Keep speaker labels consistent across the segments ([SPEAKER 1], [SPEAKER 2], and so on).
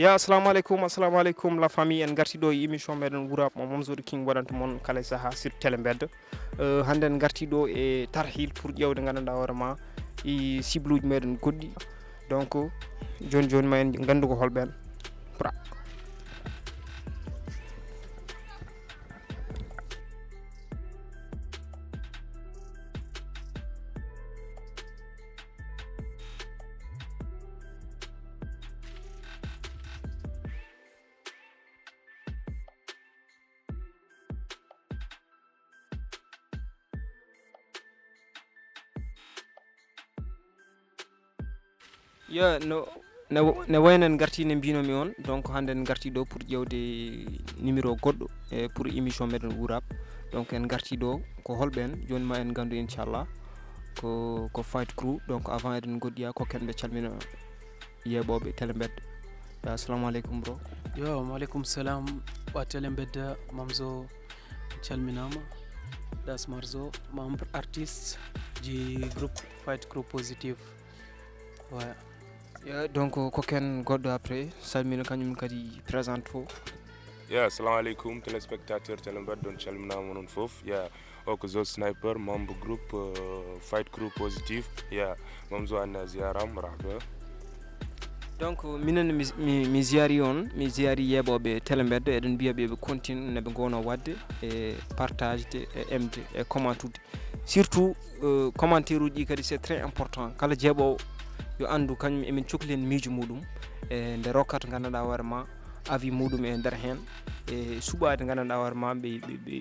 [SPEAKER 1] Ya assalamu alaikum la famille en garti ɗo e émission meɗen Wuur-Rap mo Momzodo King waɗanta mon kala saha sur Télé Mbedda hande en garti ɗo e tarhil pour ƴewde gandanɗa hoore ma e cible uji meɗen goɗɗi donc joni ma en gandu ko holɓen pra. Ya ne wayno en garti ne mbinomi on donc hande en garti ɗo pour ƴewde numéro goɗɗo e pour émission meɗen Wuur-Rap donc en garti ɗo ko holɓen joni ma en gandu inchallah ko fight crew donc avant eɗen goɗɗoya kokken ɓe calmina yeɓoɓe Télé Mbedda. Ya assalamu aleykum bro.
[SPEAKER 2] Yo waaleykum salam wa Télé Mbedda Mamzo calminama Das Marzo membre artiste du groupe Fight Crew Positive. Ouais.
[SPEAKER 1] Ya donc kokken goɗɗo après salmina kañum kadi présente fo.
[SPEAKER 3] Ya assalamu aleykum téléspectateur Télé Mbedda don calminama non foof ya o ko Zo Sniper membre groupe Fight Crew Positive ya Mamzo anna ziyaram rahba.
[SPEAKER 1] Donc minen mi ziyari on mi ziyari yeɓoɓe Télé Mbedda eɗen mbiyaɓe ɓe continue neɓe gowno wadde e partage de e aimde e commentude surtout commentaire uji kadi c'est très important kala jeeɓowo yo andu kañum emin cohli hen miijo muɗum e nde rokkata gandanɗa hoore ma avis muɗum e nder hen e suɓade gandanɗa hoore ma ɓe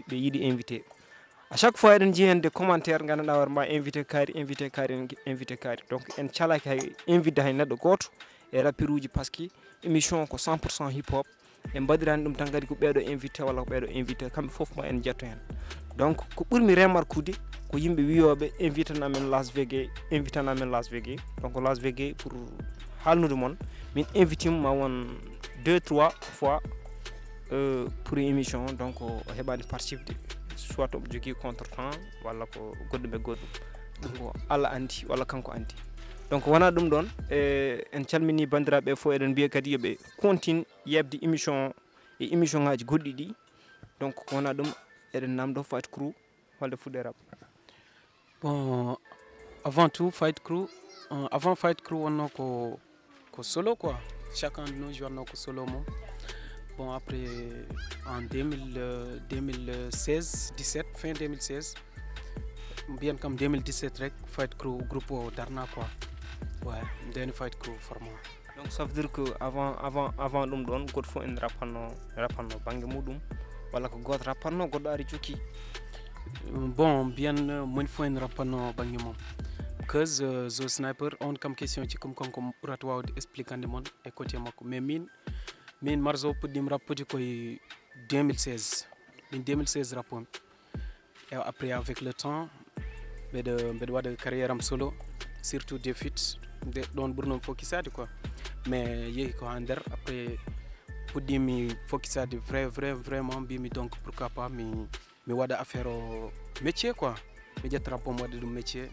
[SPEAKER 1] yiiɗi invité à chaque fois eɗen jii hen de commentaire gandanɗa hoore ma invité kaari donc en calaki hay invité hay neɗɗo goto e rappeur uji par ce que émission ko 100% hip hop e mbaɗirani ɗum tan kadi ko ɓeɗo invité walla ko ɓeɗo invité kamɓe foof ma en jetto hen donc ko ɓurmi remarquede ko yimɓe wiyoɓe invité namen Las Vegas donc Las Vegas pour haalnude mon min invité ma won 2-3 fois pour émission donc o heɓani participe soit omo jogui contretemps walla ko goɗɗum e goɗɗum ɗum ko Allah andi walla kanko andi donc wona ɗum ɗon en calmini bandiraɓe fof eɗen mbiya kadi yoɓe continue yebde émission e émission ngaji goɗɗi ɗi donc ko wona ɗum eɗen namdo Fight Crew holde fuɗɗe rap.
[SPEAKER 2] Bon, avant tout Fight Crew avant Fight Crew wonno ko solo quoi. Chacun de nous jouons ko solo mom. Bon après en 2016 17 fin 2016 bien comme 2017 rek Fight Crew groupe o darna quoi. Ouais, ndeni Fight Crew format.
[SPEAKER 1] Donc ça veut dire que avant ɗum ɗon goto fof en rappanno banggue muɗum walla ko goto rappanno goɗɗo ari jukki.
[SPEAKER 2] Bon bien moni fof en rappanno banggue mom because Zo Sniper on kam question ci comme konko ɓurata wawde expliquande mon e côté makko mais min Marzo puɗɗima rappude koye 2016 min 2016 rappomi et après avec le temps mbeɗa waɗa carrière am solo surtout des feats nde ɗon ɓurnomi focusade quoi mais yeehi ko ha nder après puɗɗimi focusade vraiment mbimi donc pourquoi pas mi waɗa affaire o métier quoi mi ƴetta rap mi waɗa ɗum métier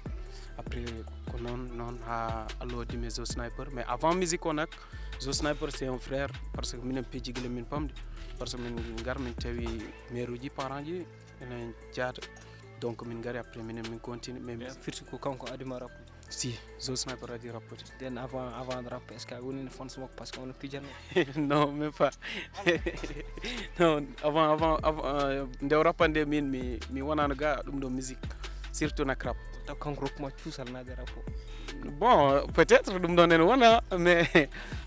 [SPEAKER 2] après ko non ha Allah waddimi Zo Sniper mais avant musique o nak Zo Sniper c'est un frère parce que minen pejji guila min pamde parce que min gar min tawi maire uji parent ji enen jaata donc min gari après min continue mais
[SPEAKER 1] firti ko kanko adima rap.
[SPEAKER 2] Si Zo Sniper adi rappude
[SPEAKER 1] den avant de rap est ce que woni ne fon smok parce que on pijanno.
[SPEAKER 2] Non même pas non avant nde rappande min mi wonano ga ɗum ɗo musique surtout nak rap
[SPEAKER 1] taw kanko rokkuma cuusal naade rap o.
[SPEAKER 2] Bon peut-être ɗum ɗon en wona mais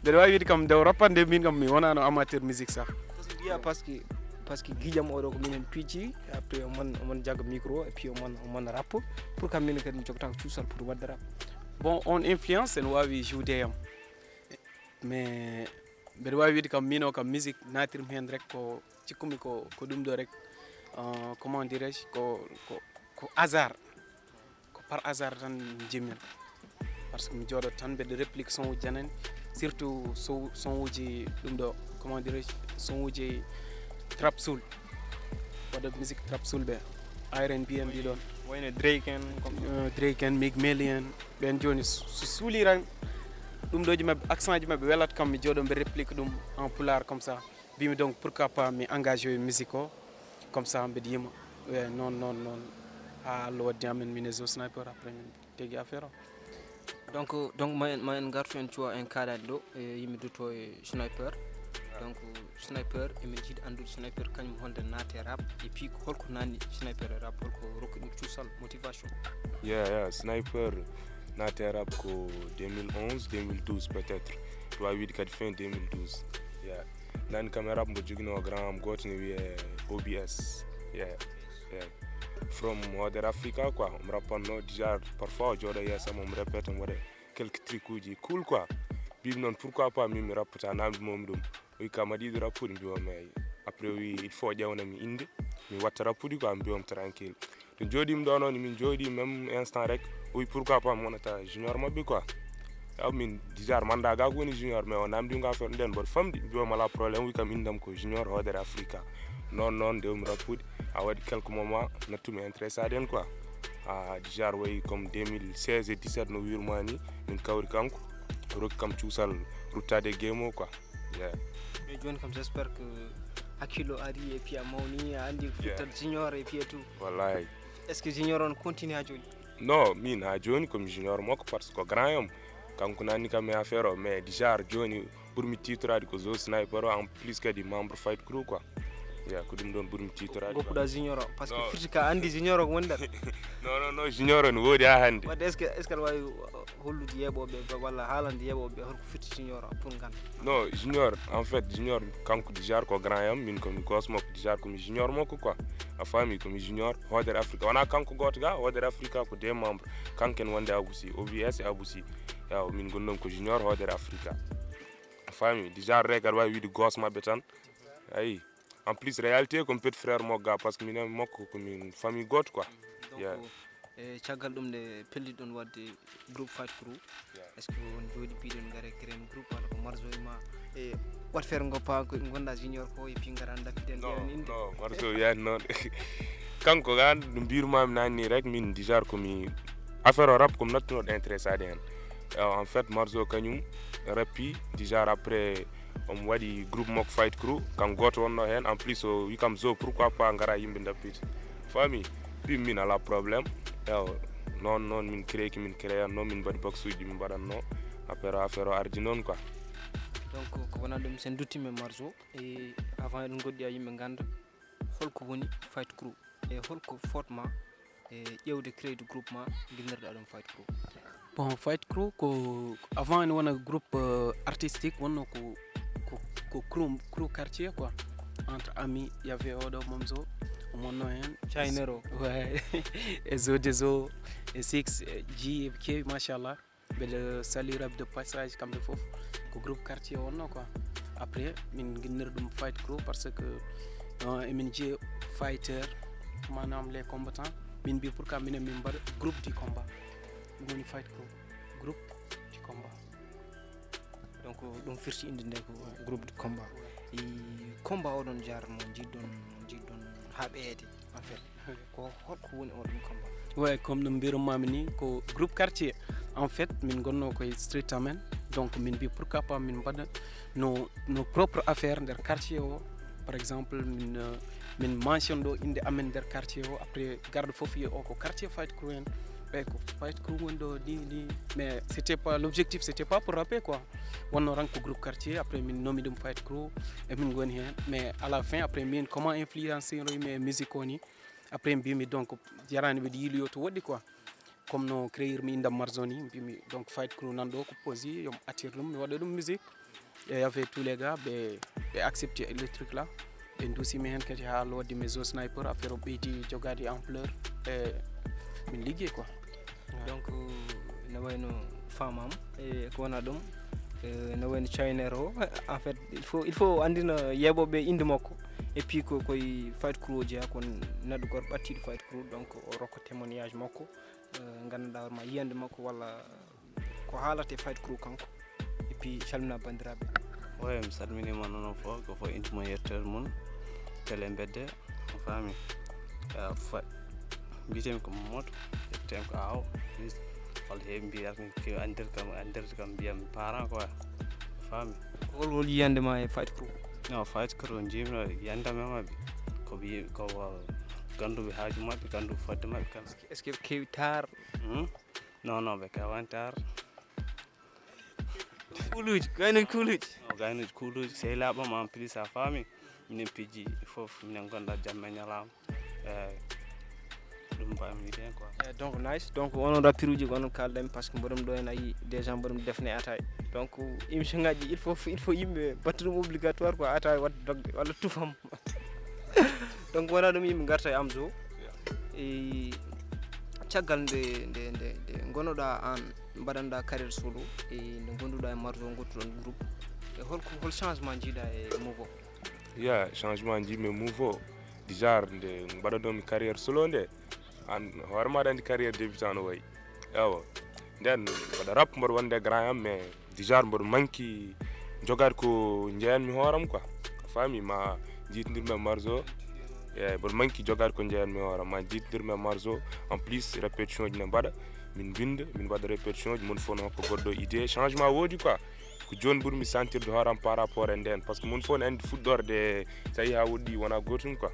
[SPEAKER 2] mbeɗa wawi wiide kam nde rappande min kam mi wonano amateur musique sax
[SPEAKER 1] wiya parce que guiƴam oɗo ko minen piiji après omon jagga micro et puis omon rap pour kam minen kadi mi jogata ko cuusal pour wadde rap.
[SPEAKER 2] Bon on influence en wawi joude yam mais mbeɗa wawi wiide kam min o kam musique natirmi hen rek ko cikkumi ko ɗum ɗo rek comment dirais-je ko hasard ko par hasard tan jimmin parce que mi jooɗot tan mbeɗa réplique son uji janani surtout son uji ɗum ɗo comment dirais-je son uji trap soul waɗa musique trap soul ɓe R&B en ɗiɗon
[SPEAKER 1] wayno Drake en
[SPEAKER 2] Meek Mill en ɓen joni so suuliran dum doji mabbe accent ji mabbe welat kam mi jodo be réplique dum en pulaar comme ça bimi donc pourquoi pas mi engagé musique o comme ça mbe yima non a lo diamen minezo sniper après min tegi affaire o.
[SPEAKER 1] donc ma en gartu en cuwa en kaɗade ɗo e yimɓe duto e sniper. Donc sniper emin jiiɗi andude sniper kañum honde naate rap et puis holko nanni sniper e rap holko rokki ɗum cuusal motivation.
[SPEAKER 3] Yeah, sniper naate rap ko 2011 2012 peut-être to a wiide kadi fin 2012 yeah nani kam rap mbo jogino grand am goto ne wiye OBS yeah from Other Africa quoi on rappanno déjà parfois joɗo yeesa mo répète mo waɗa quelques trucs uji cool quoi bim non pourquoi pas mi rappata namdi mom ɗum wi kam aɗa yiɗi rappude mbiwami après wi il faut ƴewnami inde mi watta rappude quoi mbiwam tranquille to jooɗimi ɗo noon min jooɗi même instant rek wi pourquoi pas mi wonata junior mabɓe quoi aw min déjà manda ga ko woni junior mais o namdi nga affaire nden mboɗo famɗi mbiwam ala probléme wi kam indam ko junior Other Africa non ndewmi rappude a waɗi quelques moments nattumi intéressé aden quoi déjà wayi comme 2016 et 17 no wirma ni min kawri kanko rokki kam cuusal ruttade game o quoi yeah.
[SPEAKER 1] Mais joni kam j'espère que hakkilo ari et puis a mawni a andi ko fittat junior et puis tout
[SPEAKER 3] wallahi
[SPEAKER 1] est ce que junior on continue ha joni
[SPEAKER 3] non min ha joni comme junior makko parce que grand yam kanko nanni kam e affaire o mais déjà joni ɓurmi titrade ko zo sniper o en plus kadi membre fight crew quoi yeah ko ɗum ɗon ɓurmi titrade
[SPEAKER 1] goppuɗa junior o par ce que fiti ka andi junior o ko woni ɗat
[SPEAKER 3] non junior o ne woodi ha hande
[SPEAKER 1] wadde est ce que aɗa wawi hollude yeɓoɓe walla haalande yeɓoɓe holko fiti junior o pour ganda
[SPEAKER 3] non junior en fait junior kanko déjà ko grand yam min komi gos makko déjà komi junior makko quoi a faami komi junior Other Africa wona kanko goto ga Other Africa ko deux membres kanko en wonde Aboussi OBS e Aboussi yaw min gonnon ko junior Other Africa a faami déjà rek aɗa wawi wiide gos mabɓe tan ayi en plus réalité comme petit frère mo ga parce que min makko ko min famille goto quoi
[SPEAKER 1] donc e caggal ɗum nde pelliɗon wadde groupe fight crew est ce que on jooɗi piɗon gare créen groupe walla ko marzo e ma e wat feere goppa ko gonda junior ko e puis gara dakkiden ɗen inde
[SPEAKER 3] non marzo yani noon kanko ga no mbirumami nanni rek min déjà komi affaire o rap komi nattunoɗo intéressé ade hen en fait marzo kañum rappi déjà après on waɗi groupe makko fight crew kam goto wonno hen en plus o wi kam zo pourquoi pas gara yimɓe dappite fami bim min ala probléme ew non min créeki min créanno min mbaɗi box uji min mbaɗanno affaire o ardi noon quoi
[SPEAKER 1] donc ko wona ɗum sen duttime marzo e avant eɗen goɗɗoya yimɓe ganda holko woni fight crew e holko fotma e ƴewde créde groupe ma guilnerɗa ɗum fight crew.
[SPEAKER 2] Bon fight crew ko avant ene wona groupe artistique wonno ko crew quartier quoi entre amis il y avait oɗo momzo monno hen
[SPEAKER 1] chainero
[SPEAKER 2] ouais et zo dezo et six ji et k machallah beɗe sali rap de passage kamɓe fof ko groupe quartier wonno quoi après min guinnir ɗum fight crew parce que emin jii fighter manam les combattants min mbi pour ka minen min mbaɗa groupe du combat ɗum woni fight crew groupe du combat
[SPEAKER 1] donc ɗum firti inde nde ko groupe de combat e combat oɗon jarno jiɗɗon haɓede en fait ko holko woni oɗon combat
[SPEAKER 2] ouais comme no mbirumami ni ko groupe quartier en fait min gonno koye street amen donc min mbi pourquoi pas min mbaɗa no propre affaire nder quartier o par exemple min mention ɗo inde amen nder quartier o après garde fof yi o ko quartier fight crew en ɓe ko fight crew woni ɗo ni mais c'était pas l'objectif c'était pas pour rapper quoi wonno ran ko groupe quartier après min nomi ɗum fight crew e min goni hen mais à la fin après min comment influencer royme musique o ni après mbimi donc jarani mbiɗa yiiloyo to woɗɗi quoi comme no créir mi indam marzoni mbimi donc fight crew nan ɗo ko posi yom attire ɗum mi waɗa ɗum musique et y avait tous les gars ɓe accepté le truc là ɓe dusimi hen kadi ha lodde mes zo sniper affaire o ɓeydi jogade ampleur e min liggey quoi
[SPEAKER 1] donc ne wayno famam e ko wona ɗum ne wayno chainero en fait il faut andina yeɓoɓe inde makko et puis ko koye fight crew ji ha ko neɗɗo goto ɓattiɗo fight crew donc o rokka témoignage makko gandanɗa horma yiyande makko walla ko haalate fight crew kanko et puis calmina bandiraɓe.
[SPEAKER 4] Ouais mi salminima noon fof ko fof intimo yettere mum Télé Mbedda o faami mbitemi ko Mamadou yettemi ko awo hol heɓi mbiyatmi ke andirta kam mbiyam parent quoi fami
[SPEAKER 1] hol yiyande ma e Fight Crew?
[SPEAKER 4] no Fight Crew jimno yandam e maɓɓe ko ɓi ko ganduɓe haaju maɓɓe gandu fodde maɓɓe kam
[SPEAKER 1] est ce que ɓe kewi tar?
[SPEAKER 4] non ɓe kewani tar
[SPEAKER 1] kuluji gaynoji kuluji
[SPEAKER 4] gaynoji kuluji sey laaɓama en plus a faami minen pijji fof minen gonɗa jamma e ñalawma ɗum mbawmi wiide hen quoi
[SPEAKER 1] donc nice donc onon rappeur uji onon kalɗami par ce que mboɗom ɗo hen a yi déjà mboɗom defne ataye donc émission ngaji il faut yimɓe batta ɗum obligatoire quoi ataye wadde dogde walla tufam donc wona ɗum yimɓe garta e Amzo e caggal nde gonoɗa an mbaɗanɗa carrière solo e nde gonduɗa e marzo gottuɗon groupe e hol changement jiiɗa e mouveau?
[SPEAKER 3] Changement jiimi e mouveau déjà nde mbaɗaɗomi carrière solo nde an hoore maɗa andi carrière débutant no wayi ewa nden mbaɗa rap mboɗo wonde grand yam mais déjà mboɗo manki jogade ko jeeyanmi hooram quoi faami ma jiitodirmi e marzo mboɗo manki jogade ko jeeyanmi hooram ma jiitodirmi e marzo en plus répétition ji ne mbaɗa min binda min waɗa répétition ji mon fof no hokko goɗɗo idée changement woodi quoi ko joni ɓuurmi sentirde hooram par rapport e nden par ce que mon fof ne andi fuɗɗorde so yi ha woɗɗi wona gotum quoi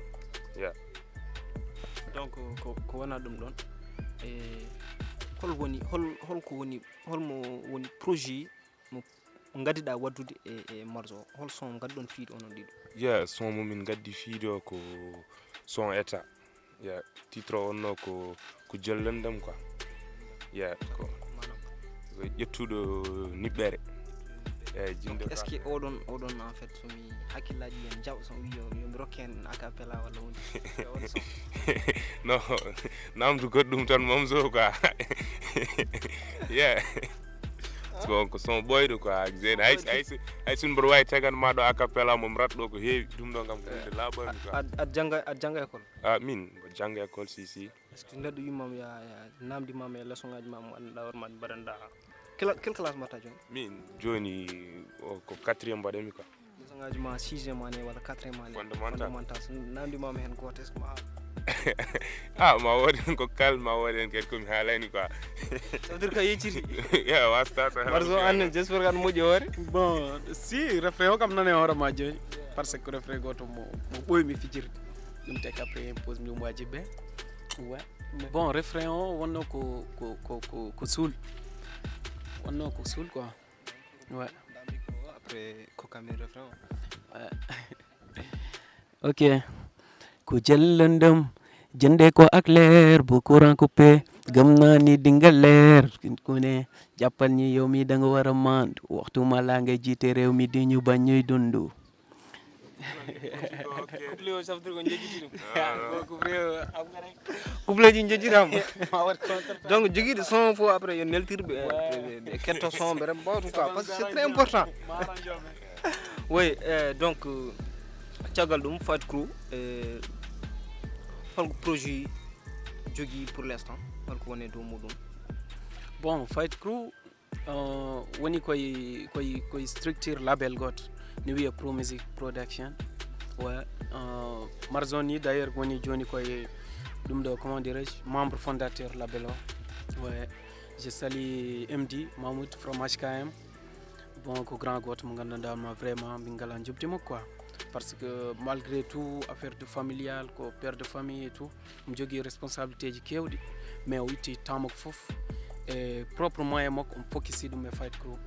[SPEAKER 1] donc ko wona ɗum ɗon e holmo woni projet mo gaddiɗa waddude e marzo hol son gadduɗon fiide onon ɗiɗo?
[SPEAKER 3] son momin gaddi fiide o ko son état titre o wonno ko jellendam quoi ko ƴettuɗo niɓɓere jinde
[SPEAKER 1] est ce que oɗon en fait somi hakkillaji yen jaw so wi yomi rokke hen acapella walla hunde
[SPEAKER 3] non namdu goɗɗum tan mamzo quoi ko son ɓoyɗo quoi jeni hay sin mboɗo wawi tegan ma ɗo acapella momi rat ɗo ko heewi ɗum ɗo kam ko hunde laaɓami quoi
[SPEAKER 1] aɗa jangga école?
[SPEAKER 3] min mboɗo jangga école si est ce
[SPEAKER 1] que neɗɗo wimmam ya namdimama e leçon ngaji ma mo annduɗa hoore ma ɗi mbaɗanɗa quelle classe mbatta joni?
[SPEAKER 3] min joni ko 4e mbaɗami quoi
[SPEAKER 1] leçon ngaji ma 6e mane walla 4e mane fondamental so namdimama hen goto est ce que ma
[SPEAKER 3] ma woodi hen ko kal ma woodi hen kadi komi haalani quoi
[SPEAKER 1] ça veut dire que yecciti
[SPEAKER 3] wasta
[SPEAKER 1] marzo annen j'espère que aɗa moƴƴi hoore
[SPEAKER 2] bon si refrain o kam nane hoorema joni par ce que refrain goto mo ɓoymi fijirde ɗum tek après impose mi ɗum wajibe bon refrain o wonno ko suul wonno ko suul quoi
[SPEAKER 1] après kokami refrain o
[SPEAKER 2] ok ku jël lëndëm jënde ko ak leer bu courant coupé gëm naa ni dinga leer ku ne jàppal ñi yow mi da nga war a maandu waxtu ma laa ngay jiite réew mi di ñu bañ ñuy dundu
[SPEAKER 1] couple o ça veut dire ko jejjiti ɗum couple ji jejjitama donc joguiɗo son fof après yo neltirɓe ɓe ketto son ɓe rem bawtu quoi parce que c'est très important oui donc caggal ɗum Fight Crew holko projet jogui pour l'instant holko woni dow muɗum?
[SPEAKER 2] bon Fight Crew woni koye structure label goto ne wiya Pro Music Production Marzo ni d'ailleurs woni joni koye ɗum ɗo comment dirais je membre fondateur label o je salue MD Mahmoud from HKM bon ko grand goto mo gandanɗama vraiment min ngala jobdimo quoi parce que malgré tout affaire de familial ko père de famille et tout mo jogui responsabilité ji kewɗi mais o itti temps makko foof e propre moyen makko on focussi ɗum e Fight Crew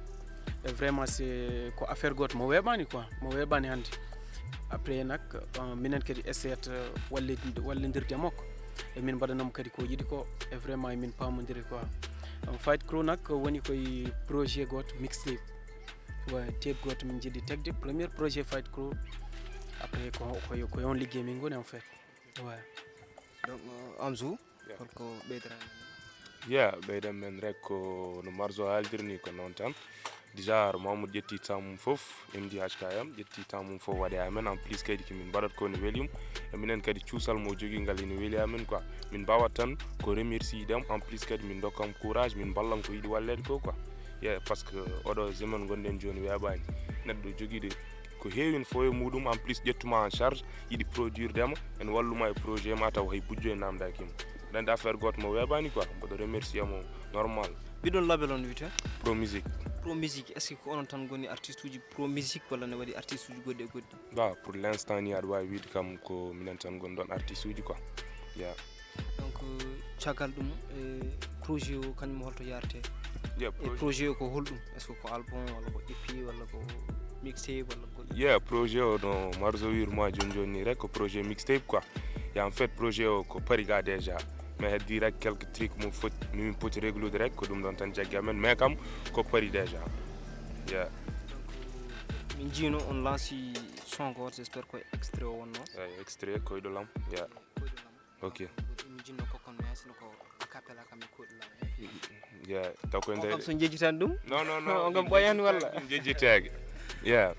[SPEAKER 2] et vraiment c'est ko affaire goto mo weɓani quoi mo weɓani hande après nak minen kadi essayat wallidirde makko e min mbaɗanamo kadi ko yiɗi ko e vraiment min pamodiri quoi Fight Crew nak woni koye projet goto mixtape tape goto min jiiɗi tegde premier projet Fight Crew après ko yon liggey min goni en fait
[SPEAKER 1] donc Amzo holko ɓeydata
[SPEAKER 3] ɓeydan men rek ko no Marzo haaldirni ko noon tan déjà Mamoudou ƴetti temps mum fof MD HKM ƴetti temps mum fof waɗe amen en plus kadi komin mbaɗat ko no welima e minen kadi cuusal mo jogui ngal ene weeli amen quoi min mbawat tan ko remercie dem en plus kadi min dokkam courage min ballam ko yiɗi wallede ko quoi par ce que oɗo zaman gonɗen joni weeɓani neɗɗo joguiɗo ko heewin fo e muɗum en plus ƴettuma en charge yiɗi produire dema en walluma e projet ma taw hay bujjo e namdakimo ɗande affaire goto mo weeɓani quoi mboɗo remercie mo normal
[SPEAKER 1] bidon label on wite
[SPEAKER 3] Pro Music.
[SPEAKER 1] Pro Music est ce que on tan goni artiste uji Pro Music wala ne wadi artiste uji godde goddi
[SPEAKER 3] Bah, pour l'instant ni adwa wid kam ko minen tan gon don artiste uji quoi. Yeah.
[SPEAKER 1] donc chagal dum projet o kanyum holto yarte
[SPEAKER 3] Yeah,
[SPEAKER 1] projet ko holdum est ce que ko album wala ko EP wala ko mixtape wala ko
[SPEAKER 3] yeah, projet o don marzo wir moi jonjoni rek ko projet mixtape quoi. Et en fait projet o ko pariga déjà. Mais direct quelques trucs mo faut mi poti régler direct ko dum don tan jaggamen mais kam ko pari déjà. Yeah.
[SPEAKER 1] min jino on lanci son ko j'espère ko extrait o wonno
[SPEAKER 3] Extrait koy do lam. Yeah. OK.
[SPEAKER 1] min jino ko kon mais ko acapella kam ko do lam
[SPEAKER 3] Yeah, taw ko ndey.
[SPEAKER 1] on so jejitan dum
[SPEAKER 3] Non.
[SPEAKER 1] on ngam boyan wala
[SPEAKER 3] Jejitag. Yeah.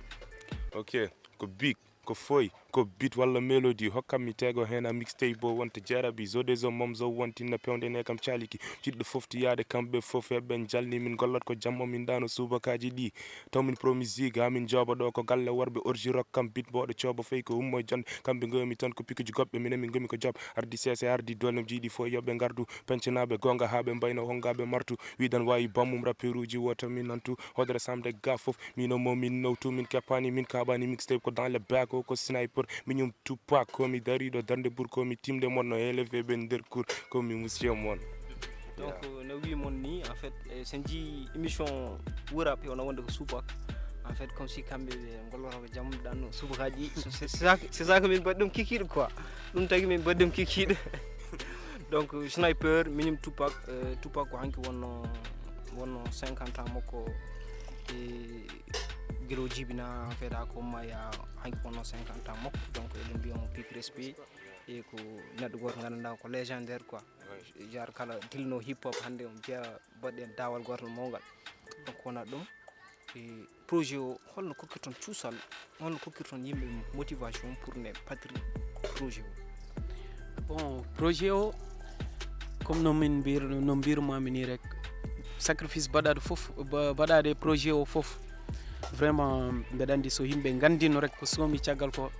[SPEAKER 3] OK. Ko big ko foy ko beat walla melody hokkam mi tego hen a mixtape bo wonta jarabi zode zo mom zo wontinna pewde ne kam caliki ciddo fofti yaade kambe fof ben jalni min gollat ko jammo min dano subakaji di taw min Pro Music ha min joba do ko galle warbe orji rock kam beat bodo coba fay ko ummo jon kambe ngomi tan ko pikuji gobbe min min ngomi ko job ardi sese ardi dolem jidi fo yobbe gardu pencenabe gonga habe mbayno hongabe martu widan wayi bammum rapperuji wota min nantu hodre samde ga fof mino mo min nowtu min kapani min kabani mixtape ko dans le bac ko sniper miñum Tupac komi dariɗo darde bur komi timde mon no élevé ɓe nder cour komi monsieur mon
[SPEAKER 1] donc no wi mon ni en fait sen ji émission Wuur-Rap on wonde ko Tupac en fait comme si kamɓe ɓe gollotako jam ɗanno subakaji c'est ça que min baɗɗum kikiɗe quoi ɗum tagi min baɗɗum kikiɗe donc sniper miñum Tupac ko hanki wonno 50 ans makko e giro jibina en fait ko maya hanki wonno 50 ans makko donc eɗen mbiyamo pic respect e ko neɗɗo goto gandanɗa ko légendaire quoi jar kala dilno hip hop hande on jeeya baɗɗen dawal gotol mawgal donc wona ɗum e projet o holno kokkirton cuusal holno kokkirton yimɓe motivation pour ne patrie projet o
[SPEAKER 2] bon projet o comme no mbirumami ni rek sacrifice baɗade fof baɗade projet o fof vraiment mbeɗa andi so yimɓe gandino rek ko somi caggal ko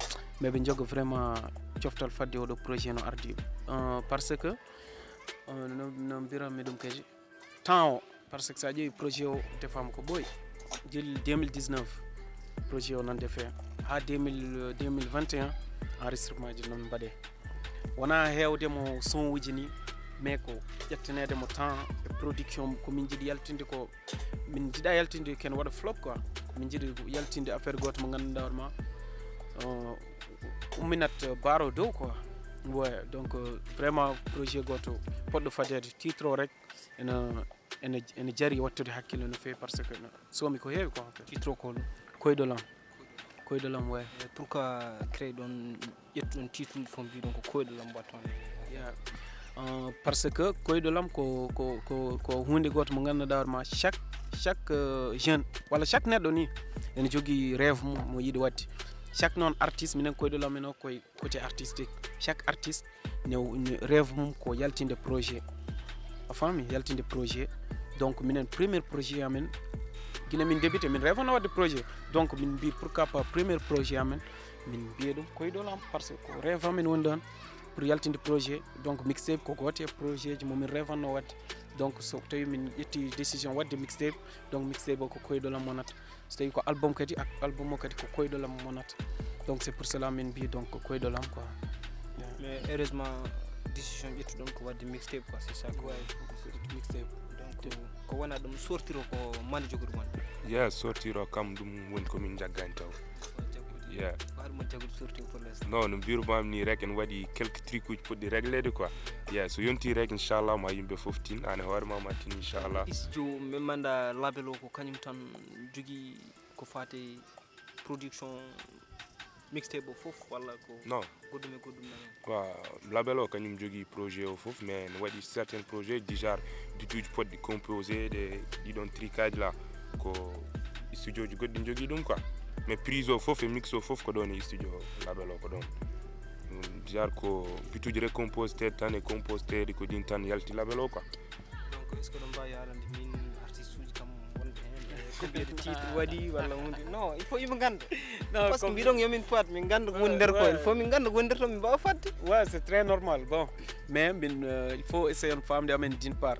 [SPEAKER 2] meɓe joga vraiment coftal fadde oɗo projet no ardi parce que no mbirami ɗum kadi temps o par ce que sa ƴeewi projet o defama ko ɓooyi jeli 2019 projet o nan defe ha 2021 enregistrement ji non mbaɗe wona hewdemo son uji ni mais ko ƴettanedemo temps e production ko min jiiɗi yaltinde ko min jiiɗa yaltinde ken waɗa flop quoi min jiiɗi yaltinde affaire goto mo ganduɗa hoorema umminat baro dow quoi ouais donc vraiment projet goto poɗɗo fadede titre o rek ene jari wattude hakkille no fewi par ce que somi ko heewi quoi
[SPEAKER 1] titre o ko
[SPEAKER 2] koyɗolam ouais
[SPEAKER 1] pourquoi créé ɗon ƴettuɗon titre uji fof mbiɗon ko koyɗolam mbatton
[SPEAKER 2] yeah parce que koyɗolam ko hunde goto mo ganduɗa hoorema chaque jeune walla chaque neɗɗo ni ene jogui rêve mum mo yiiɗi wadde chaque noon artiste minen koyɗolam men o koye côté artistique chaque artiste ne rêve mum ko yaltinde projet a faami yaltinde projet donc minen premier projet amen guila min débuté min rêvano wadde projet donc min mbi pourquoi pas premier projet amen min mbiya ɗum koyɗolam par ce que ko rêve amen woni ɗon pour yaltinde projet donc mixtape ko gote projet ji momin rêvanno wadde donc so tawi min ƴetti décision wadde mixtape donc mixtape o ko koyɗolam wonata so tawi ko album kadi album o kadi ko koyɗolam wonata donc c'est pour cela min mbi donc ko koyɗolam quoi
[SPEAKER 1] mais heureusement décision ƴettuɗon ko wadde mixtape quoi c'est ça quoi
[SPEAKER 2] mixtape
[SPEAKER 1] donc ko wona ɗum sortiro ko mande jogude mon
[SPEAKER 3] yeah sortiro kam ɗum woni komin jaggani taw yeah
[SPEAKER 1] har mo jagude sortir pour l'instant
[SPEAKER 3] non no mbirumam ni rek en waɗi quelques trucs uji poɗɗi réglede quoi yeah so yonti rek inchallah ma yimɓe fof tin an hoorema ma tin inchallah
[SPEAKER 1] studio min manda label o ko kañum tan jogui ko fate production mixtape o fof walla ko
[SPEAKER 3] non
[SPEAKER 1] goɗɗum e goɗɗum nan
[SPEAKER 3] quoi label o kañum jogui projet o fof mais ne waɗi certains projets du genre dutuji poɗɗi composé de ɗiɗon tricage là ko studio ji goɗɗi jogui ɗum quoi mais prise o fof e mix o fof ko ɗon e studio label o ko ɗon genre ko bituji recomposé tan e composé ko ɗin tan yalti label o quoi
[SPEAKER 1] donc est ce que ɗon mbawi yarande min artiste uji kam wonde hen ko mbiyede titre waɗi walla hunde non il faut yimɓe ganda par ce que mbiɗon yomin poat min ganda ko woni nder ko il faut min ganda ko woni nder to min mbawa fadde
[SPEAKER 2] ouais c'est très normal bon mais il faut essayer on famde amen d'une part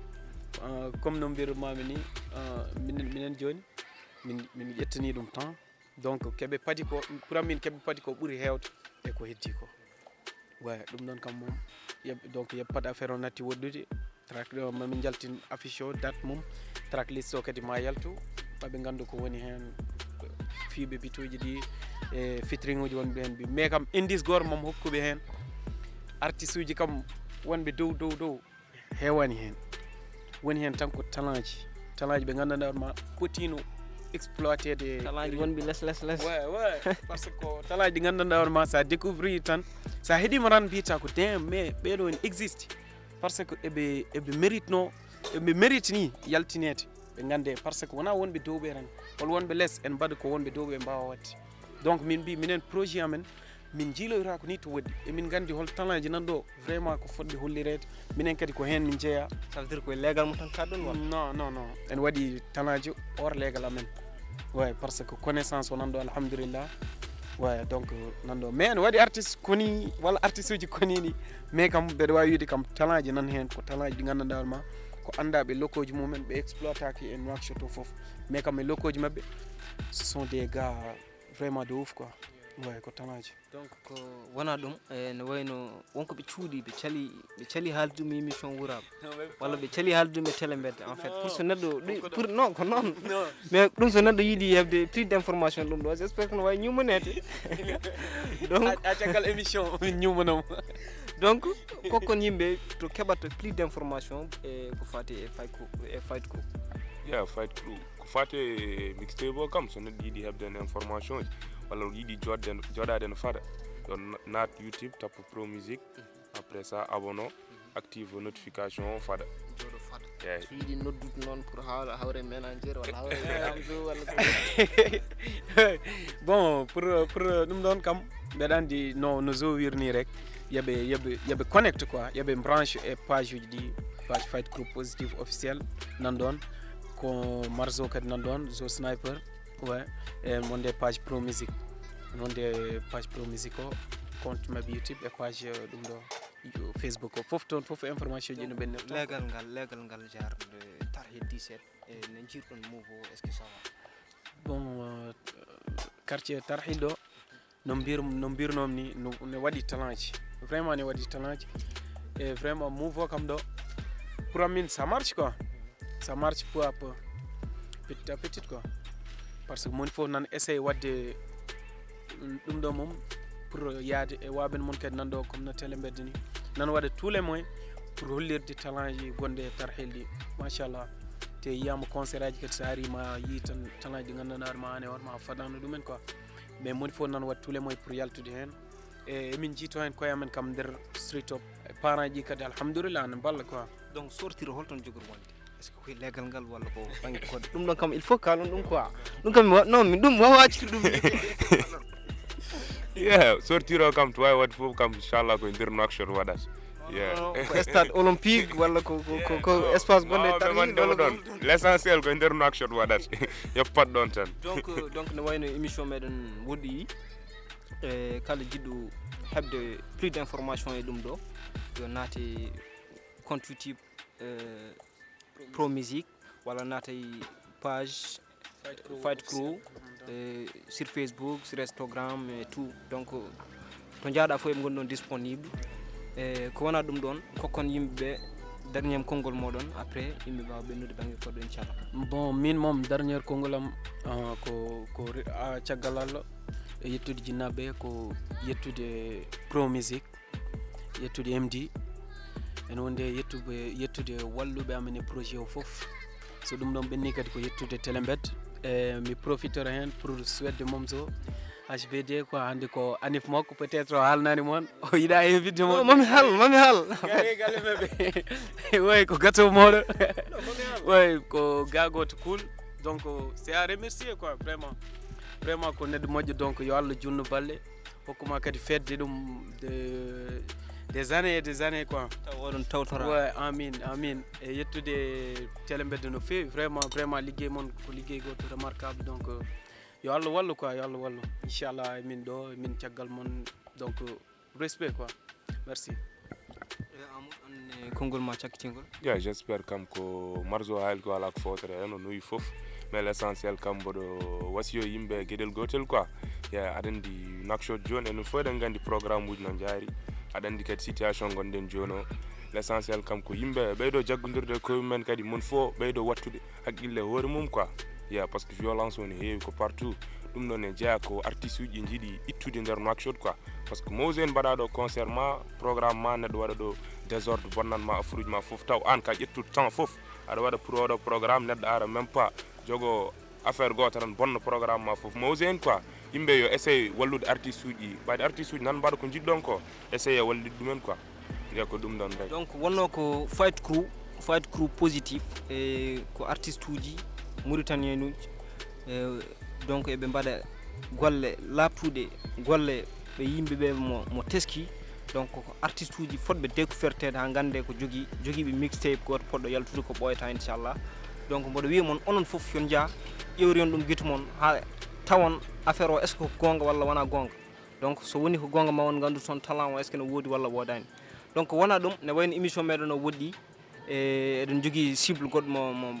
[SPEAKER 2] comme no mbirumami ni minen joni min ƴettani ɗum temps donc keɓe padi ko pour min keɓe padi ko ɓuuri hewde e ko heddi ko ouais ɗum ɗon kam mom donc yeppat affaire o natti woɗɗude track ɗo mamin jaltin affiche o date mum track list o kadi ma yaltu maɓe gandu ko woni hen fiiɓe bituji ɗi e featuring uji wonɓe hen mais kam indice goto mom hokkuɓe hen artiste uji kam wonɓe dow hewani hen woni hen tan ko talent ji ɓe gandanɗa ma potino exploité de
[SPEAKER 1] talent ji wonɓe less
[SPEAKER 2] ouais parce que talent ji ɗi gandanɗa ma sa découvrir tan sa heeɗima tan mbiyata ko dem mais ɓeɗo ne existe parce que eɓe mérite ni yaltinede ɓe gande par ce que wona wonɓe dowɓe tan hol wonɓe less en mbaɗa ko wonɓe dowɓe mbawa wadde donc min mbi minen projet amen min jiiloyta ko ni to woɗɗi emin gandi hol talent ji nanɗo vraiment ko fodde hollirede minen kadi ko hen min jeeya
[SPEAKER 1] ça veut dire koye légal mo tan kaɗɗon walla
[SPEAKER 2] non en waɗi talent ji hors légal amen ouais parce que connaissance o nanɗo alhamdulillah ouais donc nanɗo mais en waɗi artiste koni walla artiste uji konini mais kam mbeɗa wawi wiide kam talent ji nan hen ko talent ji ɗi gandanɗa ma ko andaɓe lokoji mumen ɓe exploitaki e Nouakchott o foof mais kam e lokoji mabɓe ce sont des gars vraiment de ouf quoi ouais ko talent ji
[SPEAKER 1] donc ko wona ɗum ne wayno wonko ɓe cuuɗi ɓe cali haaldudum émission Wuur-Rap walla ɓe cali haaldudum e télé Mbedda en fait pour so neɗɗo pour non ko noon mais ɗum so neɗɗo yiiɗi hebde plus d' information ɗum ɗo j' espère que no wawi ñummanede donc
[SPEAKER 2] a caggal émission min ñummanamo
[SPEAKER 1] donc kokkon yimɓe to keɓata plus d' information e ko fati e fight crew
[SPEAKER 3] yeah fight crew ko fati e mixtape o kam so neɗɗo yiiɗi hebde information ji walla yiiɗi joɗade no fada yo naat YouTube tappa Pro Musique après ça abonno active notification o fada
[SPEAKER 1] joɗo fada
[SPEAKER 3] yeah.
[SPEAKER 1] so yiiɗi noddude noon pour hawre ménagére walla hawre amso walla
[SPEAKER 2] bon pour ɗum ɗon kam mbeɗa andi no zo wirni rek yoɓe connecte quoi yoɓe branche e page uji ɗi page fight crew positive officiel nan ɗon ko marzo kadi nan ɗon zo sniper ouais e wonde page Pro Musique wonde page Pro Musique o compte mabɓe YouTube e page ɗum ɗo Facebook o foof toon foof information ji no ɓennirta
[SPEAKER 1] légal ngal jarde tarhe 17 e ne jirɗon mouvo est ce que ça va
[SPEAKER 2] bon quartier tarhil ɗo no mbirnom ni ne waɗi talent ji vraiment ne waɗi talent ji et vraiment mouvo kam ɗo pour min ça marche quoi ça marche peu à peu petit à petit quoi parce que moni fof nan essaye wadde ɗum ɗo mom pour yaade e waɓen mon kadi nanɗo comme no télé Mbedda ni nan waɗa tous les moyens pour hollirde talent ji gonde e tarhel ɗi machallah te yiyama concert aji kadi so arima yi tan talent ji gandanɗa ma an e hoorema fadano ɗumen quoi mais moni fof nan waɗa tous les moyens pour yaltude hen e emin jiito hen koye amen kam nder street up e parents ji kadi alhamdulillah ne balla quoi
[SPEAKER 1] donc sortire holton jogori wonde est ce que koye légal ngal walla ko banggue code ɗum ɗon kam il faut kalon ɗum quoi ɗum kam non min ɗum wawaciki ɗum
[SPEAKER 3] yeah sortire o kam to wawi wadde foof kam inchallah koye nder Nouakchott waɗata yeah
[SPEAKER 1] ko stade olympique walla ko espace gonɗo tarhi
[SPEAKER 3] ɗon l' essentiel koye nder Nouakchott waɗata yoppat ɗon tan
[SPEAKER 1] donc ne wayno émission meɗen woɗɗoyi e kala jiɗɗo hebde plus d' information e ɗum ɗo yo naate compte YouTube Pro Musique walla naatay page fight crew sur Facebook sur Instagram et tout donc to jaaɗa fof eɓe gonɗon disponible e ko wona ɗum ɗon kokkon yimɓeɓe dernier konngol moɗon après yimɓe mbawa ɓennude banggue koɗo inchallah
[SPEAKER 2] bon min mom dernier konngol am ko caggal Allah e yettude jinnaɓe ko yettude Pro Musique yettude MD ene wonde yettude walluɓe amen e projet o foof so ɗum ɗon ɓenni kadi ko yettude télé Mbedda e mi profitere hen pour suwedde momso HBD quoi hande ko anif makko peut être o haalnani moon o yiiɗa invité moon
[SPEAKER 1] mami haal
[SPEAKER 2] galle maɓe way ko gâteau moɗo way ko gagoto cool donc c'est à remercier quoi vraiment ko neɗɗo moƴƴo donc yo Allah junnu balle hokkuma kadi fedde ɗum des années et des années quoi
[SPEAKER 1] oɗon tawtora
[SPEAKER 2] ouais amin e yettude télé Mbedda no feewi vraiment liggey moon ko liggey goto remarquable donc yo Allah wallu quoi yo Allah wallu inchallah min ɗo min caggal moon donc respect quoi merci
[SPEAKER 1] Kongol ma cakkitingol.
[SPEAKER 3] Yeah, j'espère kam ko marzo hal ko ala ko fotere no nuyi fof mais l'essentiel kam bodo wasiyo yimbe gedel gotel quoi. Yeah, aɗa di nakshot joni enen fof eɗen gandi programme uji no jaari aɗa andi kadi situation gonɗen joni o l'essentiel kam ko yimɓe ɓeydo jaggodirde koye mumen kadi mon fof ɓeydo wattude haqqille hoore mum quoi. Yeah, parce que violence woni heewi ko partout ɗum ɗon e jeeya ko artiste uji jiiɗi ittude nder nakshot quoi parce que mose en mbaɗa ɗo concert ma programme ma neɗɗo waɗa ɗo désordre bonnanma affaire uji ma fof taw an ka ƴettude temps fof aɗa waɗa pour oɗo programme neɗɗo ara même pas jogo affaire goto tan bonno programme ma fof mose en quoi yimɓe yo essaye wallude artiste uji ɓayde artiste uji nan mbaɗa ko jiɗɗon ko essaye wallude ɗumen quoi wiya ko ɗum ɗon rek.
[SPEAKER 1] Donc wonno ko fight crew positif e ko artiste uji mauritanien uji donc eɓe mbaɗa golle labtuɗe golle ɓe yimɓeɓe mo teski donc ko artiste uji fotɓe découverte ha gande ko jogiiɓe mixtape goto poɗɗo yaltude ko ɓoyata inchallah. Donc mboɗo wiya mon onon fof yon jaa ƴewri on ɗum guite mon ha tawon affaire o est ce que ko gonga walla wona gonga. Donc so woni ko gonga ma on gandu toon talent o est ce que ne woodi walla wodani. Donc wona ɗum ne wayno émission meɗen o woɗɗi eɗen jogui cible goɗɗo mo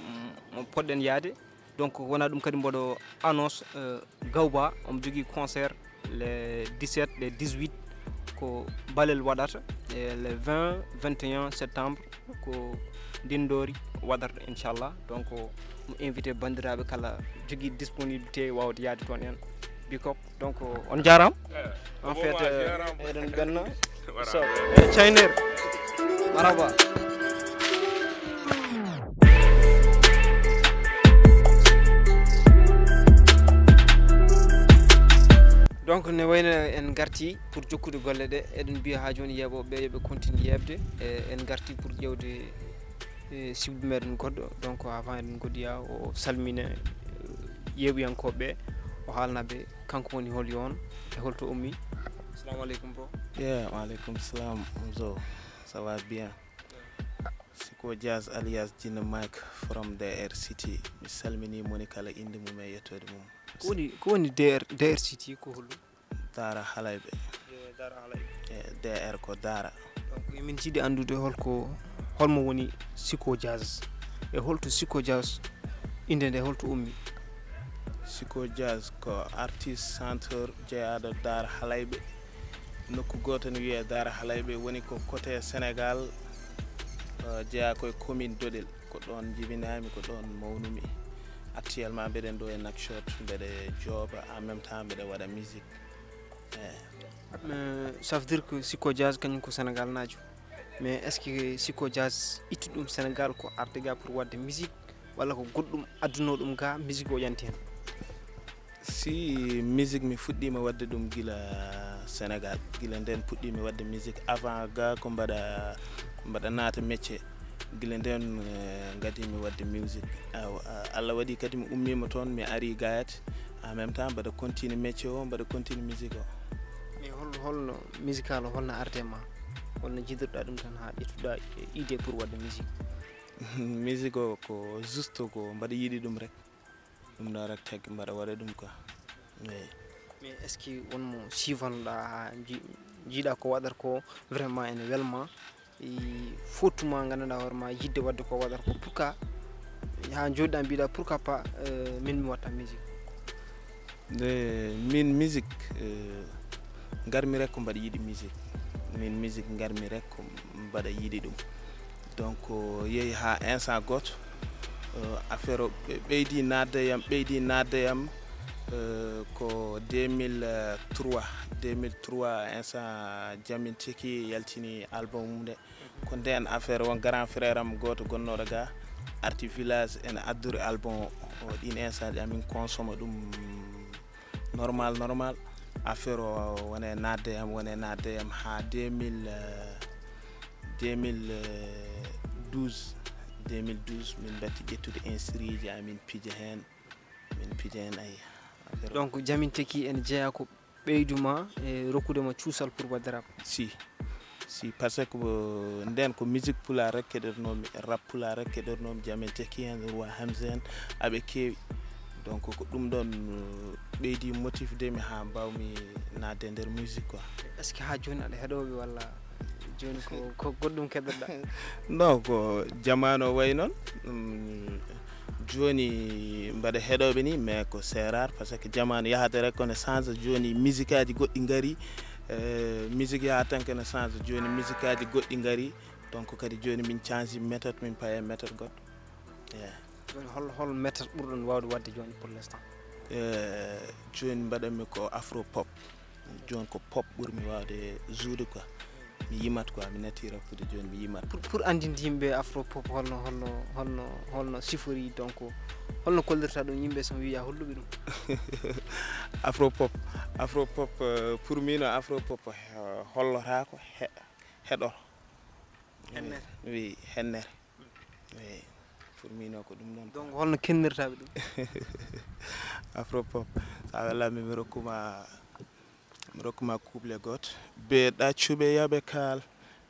[SPEAKER 1] poɗɗen yaade. Donc wona ɗum kadi mboɗo annonce Gawba omo jogui concert le 17 le 18 ko Balel waɗata e le 20 21 septembre ko Dindori waɗata inchallah. Donc mo invité bandiraɓe kala jogui disponibilité wawde yaade toon en bikop. Donc on jarama en fait eɗen benno so Chainer maraba. Donc ne wayno en garti pour jokkude golle ɗe eɗen mbiya ha joni yeɓoɓe yoɓe continue yebde en garti pour ƴewde cible meɗen goɗɗo. Donc avant eɗen goddiya o salmina yeɓoyankoɓe o haalnaɓe kanko woni hol yon e holto ummi. Assalamu alaikum bro.
[SPEAKER 5] Yeah, walaikum salam Mzo. Ça va bien? Chico Jazz alias Jina Mike from DR City. Mi salmini moni kala inde mum e yettode mum.
[SPEAKER 1] Ko woni DR City ko holɗum?
[SPEAKER 5] Dara halayɓe.
[SPEAKER 1] Dara halayɓe.
[SPEAKER 5] DR ko Dara.
[SPEAKER 1] Donc min jiiɗi andude holmo woni Chico Jazz e holto Chico Jazz inde nde holto ummi.
[SPEAKER 5] Chico Jazz ko artiste chanteur jeeyaɗo Dara halayɓe. Nokku goto ne wiye Dara halayɓe woni ko côté Sénégal jeeya koye commune Dodel ko ɗon jibinami ko ɗon mawnumi. Actuellement mbeɗen ɗo e Nakshot mbeɗe jooba en même temps mbeɗe waɗa musique.
[SPEAKER 1] Ça veut dire que Chico Jazz kañum ko Sénégal najo mais est ce que Chico Jazz ittu ɗum Sénégal ko arde ga pour wadde musique walla ko goɗɗum adduno ɗum ga musique o yanti hen?
[SPEAKER 5] Si musique mi fuɗɗima wadde ɗum gila Sénégal gila nden puɗɗimi wadde musique avant ga ko mbaɗa naata métier gila nden gadimi wadde musique Allah waɗi kadi mi ummima toon mi ari gayat en même temps mbaɗa continue métier o mbaɗa continue musique o.
[SPEAKER 1] Mais holno musical o holno arde ma holno jiɗirɗa ɗum tan ha ƴettuɗa idée pour wadde musique?
[SPEAKER 5] Musique o ko juste ko mbaɗa yiɗi ɗum rek ɗum ɗo rek taggi mbaɗa waɗa ɗum quoi.
[SPEAKER 1] Mais est ce que wonmo sivanoɗa ha jiiɗa ko waɗata ko vraiment ene welma fottuma gandanɗa hoorema yidde wadde ko waɗata ko pourquoi ha joɗiɗa mbiɗa pourquoi pas min mi watta musique?
[SPEAKER 5] Min musique garmi rek ko mbaɗa yiɗi musique min musique garmi rek ko mbaɗa yiɗi ɗum. Donc yeehi ha instant goto affaire o ɓeydi nadde yam ko 2003 instant Jamin Teki yaltini album mum nde ko nden affaire won grand frère am goto gonnoɗo ga arti village en addori album o ɗin instant ɗi amin consomme ɗum normal affaire o wone nadde yam ha 2012 min batti ƴettude inscrit ji amin pija hen ayi.
[SPEAKER 1] Donc Jamin Teki en jeeya ko ɓeyduma e rokkude mo cuusal pour wadde rap?
[SPEAKER 5] Si parce que nden ko musique pulaar rek keɗornomi rap pulaar rek keɗornomi Jamin Teki en roi Hamza en aɓe keewi donc ko ɗum ɗon ɓeydi motive de mi ha mbawmi nadde nder musique quoi.
[SPEAKER 1] Est ce que ha joni aɗa heɗoɓe walla joni ko goɗɗum keddoɗa.
[SPEAKER 5] non ko jamano way noon joni mbaɗa heɗoɓe ni mais ko c'est rare par ce que jamanu yahata rek kono change joni musique aji goɗɗi ngari musique yaha tan kene change joni musique aji goɗɗi ngari donc kadi joni min change méthode min paye méthode goɗɗo
[SPEAKER 1] hol méthode ɓurɗon wawde wadde joni pour l'instant?
[SPEAKER 5] joni mbaɗanmi ko afro pop joni ko pop ɓurmi wawde joude quoi mi yimat quoi mi natti rappude joni mi yimat
[SPEAKER 1] pour andinde yimɓe afro pop holno sifori donc holno kollirta ɗum yimɓe so wiya holluɓe ɗum?
[SPEAKER 5] afro pop pour mino afro pop hollota ko heɗor
[SPEAKER 1] hennere
[SPEAKER 5] oui hennere oui pour mino ko ɗum ɗon
[SPEAKER 1] donc holno kennirtaɓe ɗum?
[SPEAKER 5] afro pop sa welami mi rokkuma couple goto be ɗaccuɓe yaɓe kaal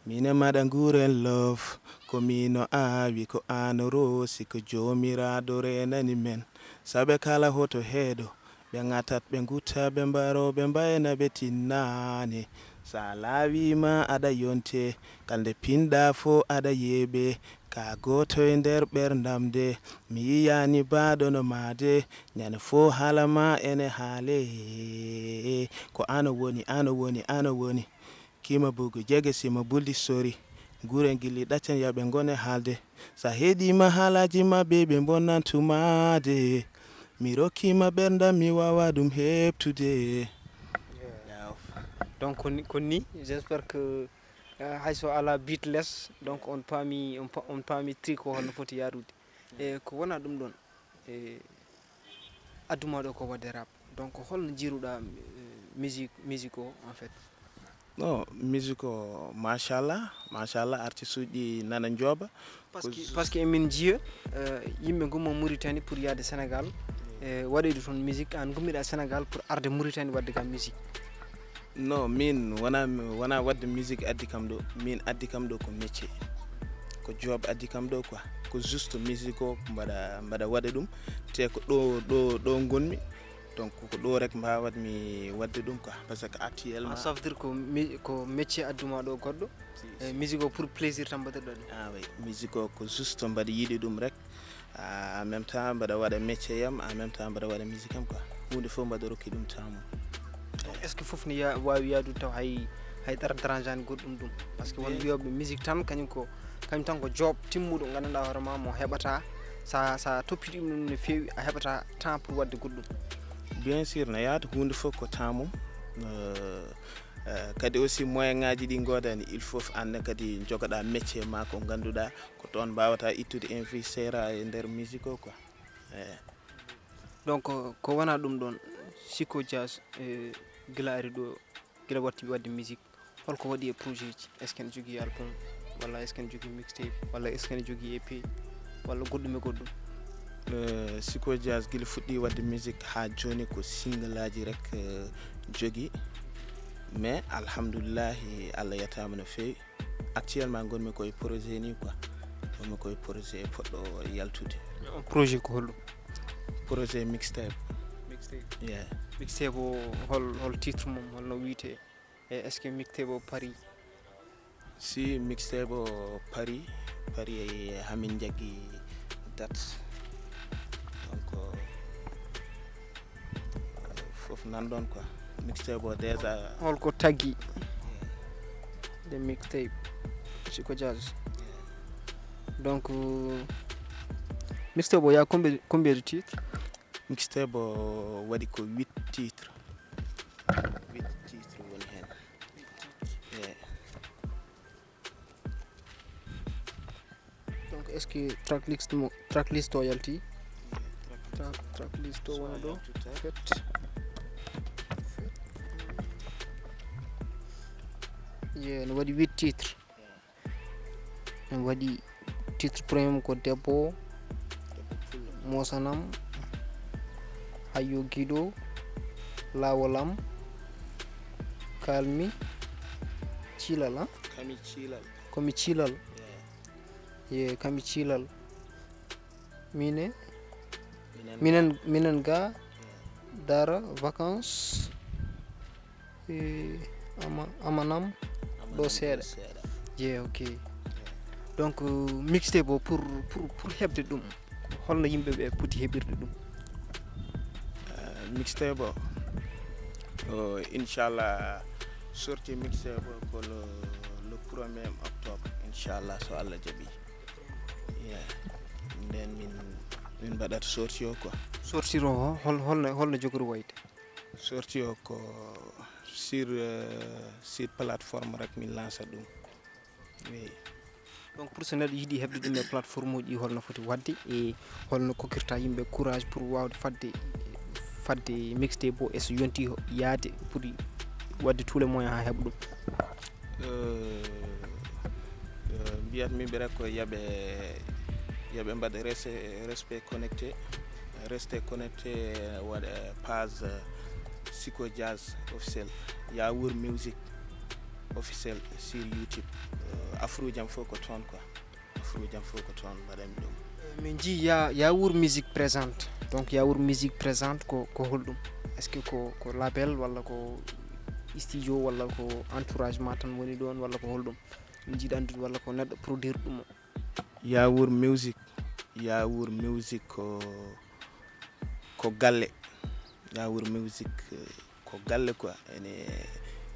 [SPEAKER 5] mine maɗa nguren love ko mino awi ko an rosi ko jomiraɗo renani men saɓe kala hoto heeɗo ɓe gatat ɓe gutta ɓe mbaro ɓe mbayna ɓe tinnane sa laawima aɗa yonte kalde pinɗa fo aɗa yeeɓe ka goto e nder ɓerdamde mi yiyani baɗono made ñande fo haalama ene haale ko ano woni kima bugu jege sima buldi sori gure gilli ɗaccen yaɓe gone haalde sa heeɗima haalaji mabɓe ɓe bonnantumade mi rokkima ɓerdam mi wawa ɗum heɓtude.
[SPEAKER 1] Donc ko ni j'espère que hayso ala beat less donc on paami triko holno foti yarude e ko wona ɗum ɗon adduma ɗo ko wadde rap donc holno jiruɗa musique o en fait?
[SPEAKER 5] non musique o machallah artiste uji nana jooba
[SPEAKER 1] parce que emin jiya yimɓe gummo Mauritanie pour yade Sénégal waɗoyde toon musique an gummiɗa Sénégal pour arde Mauritanie wadde kam musique.
[SPEAKER 5] non min wona wadde musique addi kam ɗo min addi kam ɗo ko métier ko job addi kam ɗo quoi ko juste musique o mbaɗa waɗa ɗum te ko ɗo gonmi donc ko ɗo rek mbawatmi wadde ɗum quoi par ce que actuellement
[SPEAKER 1] ça veut dire ko métier adduma ɗo goɗɗo musique o pour plaisir tan mbaɗirɗa ɗum?
[SPEAKER 5] oui musique o ko juste mbaɗa yiɗi ɗum rek en même temps mbaɗa waɗa métier yam en même temps mbaɗa waɗa musique am quoi hunde fof mbaɗa rokki ɗum temps mum.
[SPEAKER 1] est ce que fof ne wawi yadude taw hay dérangeani goɗɗum ɗum par ce que won wiyoɓe musique tan kañum tan ko job timmuɗo gandanɗa hoorema mo heɓata sa toppiti ɗum no fewi a heɓata temps pour wadde goɗɗum.
[SPEAKER 5] bien sûr no yaata hunde fof ko temps mum kadi aussi moyen ngaji ɗi godani il faut anne kadi jogoɗa métier ma ko ganduɗa ko toon mbawata ittude investir e nder musique o quoi
[SPEAKER 1] donc ko wona ɗum ɗon Chico Jazz gila ari ɗo gila watti wadde musique holko waɗi e projet ji est ce que ne jogui album walla est ce que ne jogui mixtape walla est ce que ne jogui EP walla goɗɗum e goɗɗum?
[SPEAKER 5] Chico Jazz gila fuɗɗi wadde musique ha joni ko single aji rek jogui mais alhamdoulillahi Allah yettama no fewi actuellement gonmi koye projet ni quoi gonmi koye projet poɗɗo yaltude.
[SPEAKER 1] projet ko holɗum?
[SPEAKER 5] projet mixtape.
[SPEAKER 1] Yeah. Mixtape o hol titre mum holno wiyete est ce que mixtape o pari?
[SPEAKER 5] si mixtape o pari hamin jaggi date donc fof nan ɗon quoi mixtape o déjà
[SPEAKER 1] holko taggi de mixtape Chico Jazz donc mixtape o ya combien de titres?
[SPEAKER 5] mixtape o waɗi ko 8 titres woni hen.
[SPEAKER 1] donc est ce que tracklist o yalti? tracklist o wona ɗo fet no waɗi 8 titres en waɗi titre premier ko debbo mosanam hayyo giɗo lawolam kalmi cilal komi cilal ye kami cilal minen ga dara vacances amanam ɗo seeɗa yeah, ok. Donc mixtape o pour hebde ɗum holno yimɓe ɓe poti heɓirde ɗum?
[SPEAKER 5] Mixtape o inchallah sorti mixtape o ko le 1er octobre inchallah so Allah jaɓi. Yeah. Nden min mbaɗata sorti o quoi.
[SPEAKER 1] Sortir o holno jogori wayde?
[SPEAKER 5] Sorti o ko sur plateforme rek min lança ɗum. Oui.
[SPEAKER 1] Donc pour so neɗɗo yiɗi heɓde ɗum e plateforme uji holno foti wadde e holno kokkirta yimɓe courage pour wawde fadde mixtape o e so yonti yaade pour wadde tous les moyens ha heɓa ɗum?
[SPEAKER 5] Mbiyatmi ɓe rek ko yaɓe mbaɗa rester connecté waɗa page Chico Jazz officiel ya Wuur music officiel sur YouTube. Afro jam fof ko toon quoi. Afro jam fof ko toon mbaɗami ɗum.
[SPEAKER 1] min ji ya Wuur musique présente, donc ya Wuur musique présente ko holɗum? Est ce que ko label walla ko studio walla ko entouragement tan woni ɗon walla ko holɗum min jiiɗi andude, walla ko neɗɗo produire ɗum o?
[SPEAKER 5] Ya Wuur music ko galle. Ya Wuur music ko galle quoi.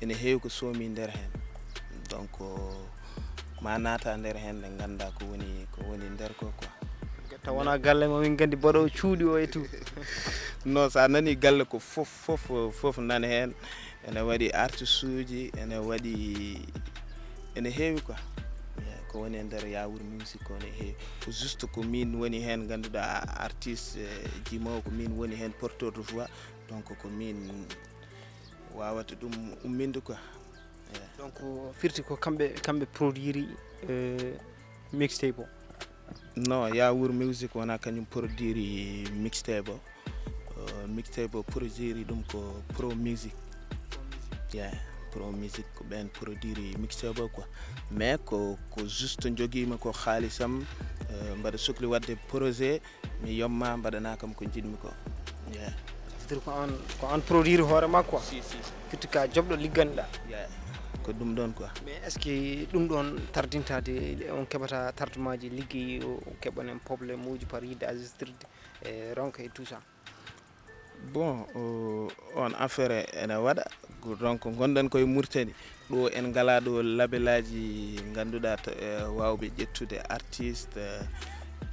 [SPEAKER 5] ene heewi ko soomi nder hen, donc ma naata nder hen nde ganda ko woni nder ko quoi.
[SPEAKER 1] taw wona galle mo min gandi boɗo cuuɗi o e tout.
[SPEAKER 5] Non, sa nani galle ko fof nani hen. Ene waɗi artiste uji, ene heewi quoi. Ko woni nder Ya Wuur music ko ne heewi. Ko juste ko min woni hen ganduɗa artiste jimowo, ko min woni hen porteur de voix, donc ko min wawata ɗum umminde quoi.
[SPEAKER 1] Donc firti ko kamɓe produire mixtape o?
[SPEAKER 5] Non, Ya Wuur music wona kañum produire mixtape o. Mixtape o produire ɗum ko Pro Music. Yeah, Pro Music ko ɓen produire mixtape o quoi. Mais ko juste joguima ko haalisam, mbaɗa sohli wadde projet mi yomma mbaɗana kam ko jiɗmi ko. Yeah.
[SPEAKER 1] C'est-à-dire ko an produire hoorema quoi?
[SPEAKER 5] Si.
[SPEAKER 1] firti ka jobɗo ligganɗa?
[SPEAKER 5] Yeah. Ko ɗum ɗon quoi.
[SPEAKER 1] Mais est ce que ɗum ɗon tardintade on keɓata tardement ji ligguey o keɓanen probléme uji par yidde ajustirde e ronka et tout ça?
[SPEAKER 5] Bon, on affaire ene waɗa, donc gonɗen koye Mauritanie ɗo en ngala ɗo labelaji ganduɗa wawɓe ƴettude artiste,